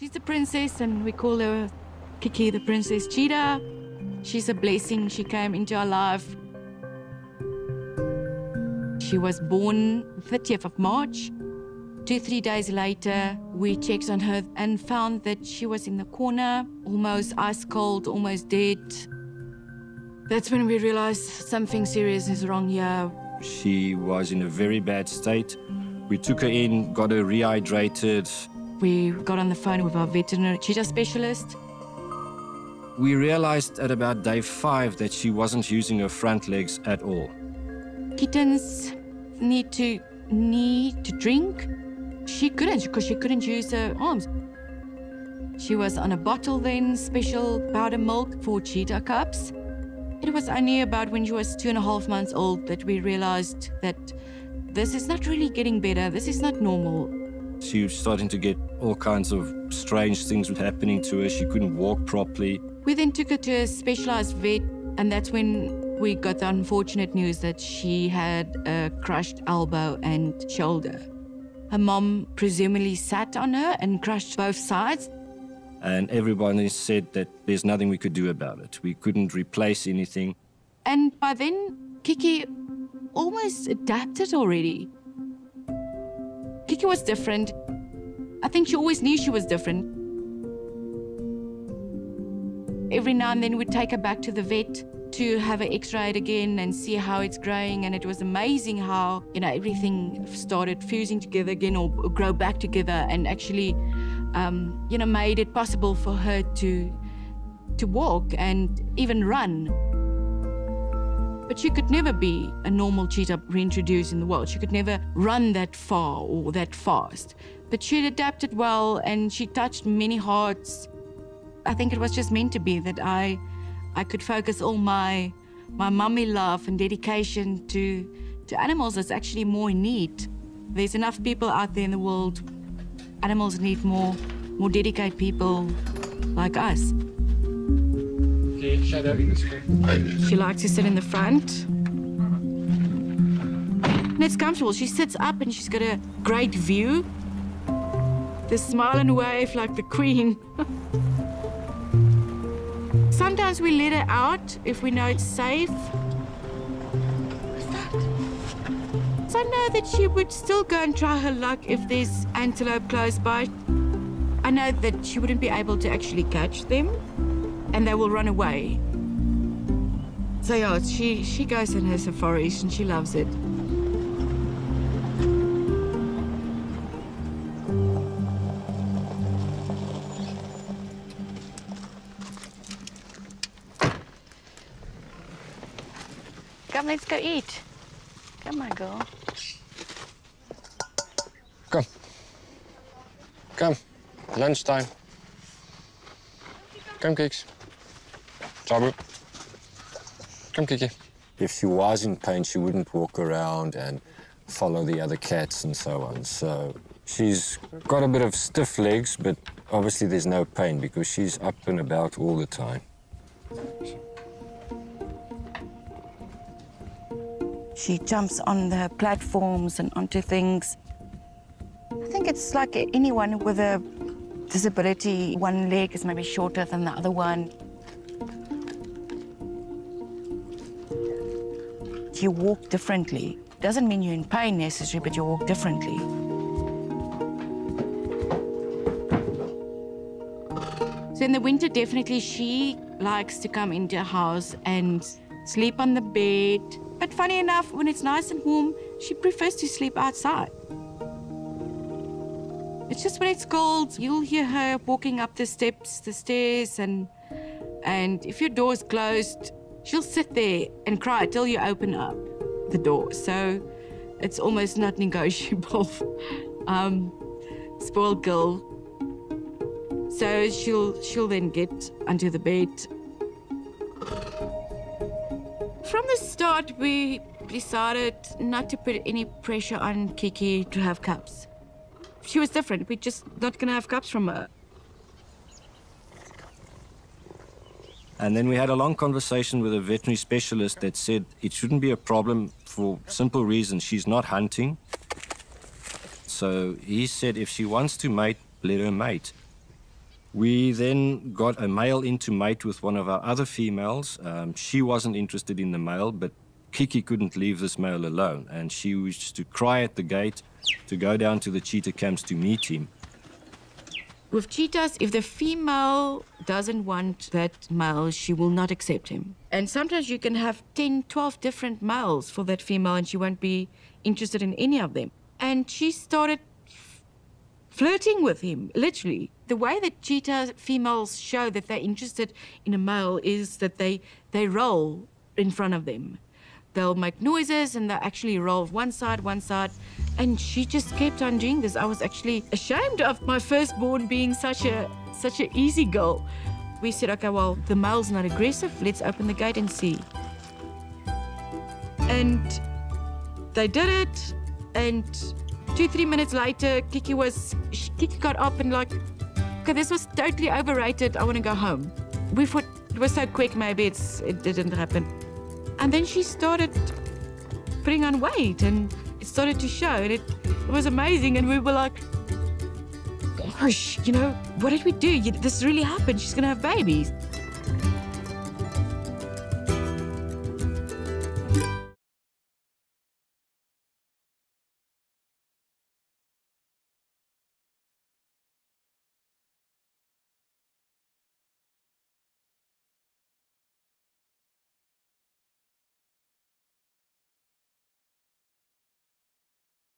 She's a princess, and we call her Kiki, the princess cheetah. She's a blessing. She came into our life. She was born 30th of March. 2-3 days later, we checked on her and found that she was in the corner, almost ice cold, almost dead. That's when we realized something serious is wrong here. She was in a very bad state. We took her in, got her rehydrated. We got on the phone with our veterinary cheetah specialist. We realized at about day 5 that she wasn't using her front legs at all. Kittens need to drink. She couldn't, because she couldn't use her arms. She was on a bottle then, special powder milk for cheetah cubs. It was only about when she was 2.5 months old that we realized that this is not really getting better. This is not normal. She was starting to get all kinds of strange things happening to her. She couldn't walk properly. We then took her to a specialized vet, and that's when we got the unfortunate news that she had a crushed elbow and shoulder. Her mom presumably sat on her and crushed both sides. And everybody said that there's nothing we could do about it. We couldn't replace anything. And by then, Kiki almost adapted already. Kiki was different. I think she always knew she was different. Every now and then we'd take her back to the vet to have her x-rayed again and see how it's growing. And it was amazing how, everything started fusing together again or grow back together and actually, made it possible for her to walk and even run. But she could never be a normal cheetah reintroduced in the world. She could never run that far or that fast. But she adapted well and she touched many hearts. I think it was just meant to be that I could focus all my mummy love and dedication to animals that's actually more in need. There's enough people out there in the world. Animals need more dedicated people like us. She likes to sit in the front. And it's comfortable. She sits up and she's got a great view. The smile and wave like the queen. Sometimes we let her out if we know it's safe. What's that? So I know that she would still go and try her luck if there's antelope close by. I know that she wouldn't be able to actually catch them, and they will run away. So yeah, she goes on her safaris and she loves it. Come, let's go eat. Come, my girl. Come. Come. Lunchtime. Come, Kix. Sabu. Come, Kiki. If she was in pain, she wouldn't walk around and follow the other cats and so on. So she's got a bit of stiff legs, but obviously there's no pain because she's up and about all the time. She jumps on the platforms and onto things. I think it's like anyone with a disability. One leg is maybe shorter than the other one. You walk differently. Doesn't mean you're in pain necessarily, but you walk differently. So in the winter, definitely she likes to come into a house and sleep on the bed. But funny enough, when it's nice and warm, she prefers to sleep outside. It's just when it's cold, you'll hear her walking up the steps, the stairs, and if your door's closed, she'll sit there and cry till you open up the door. So it's almost not negotiable. Spoiled girl. So she'll then get under the bed. From the start, we decided not to put any pressure on Kiki to have cubs. She was different. We're just not going to have cubs from her. And then we had a long conversation with a veterinary specialist that said it shouldn't be a problem for simple reasons. She's not hunting. So he said if she wants to mate, let her mate. We then got a male in to mate with one of our other females. She wasn't interested in the male, but Kiki couldn't leave this male alone, and she used to cry at the gate to go down to the cheetah camps to meet him. With cheetahs, if the female doesn't want that male, she will not accept him. And sometimes you can have 10, 12 different males for that female, and she won't be interested in any of them. And she started flirting with him, literally. The way that cheetah females show that they're interested in a male is that they roll in front of them. They'll make noises and they'll actually roll one side. And she just kept on doing this. I was actually ashamed of my firstborn being such an easy girl. We said, okay, well, the male's not aggressive. Let's open the gate and see. And they did it. And 2-3 minutes later, Kiki got up and like, okay, this was totally overrated. I want to go home. We thought it was so quick, maybe it didn't happen. And then she started putting on weight and it started to show. And it was amazing. And we were like, gosh, you know, what did we do? This really happened. She's going to have babies.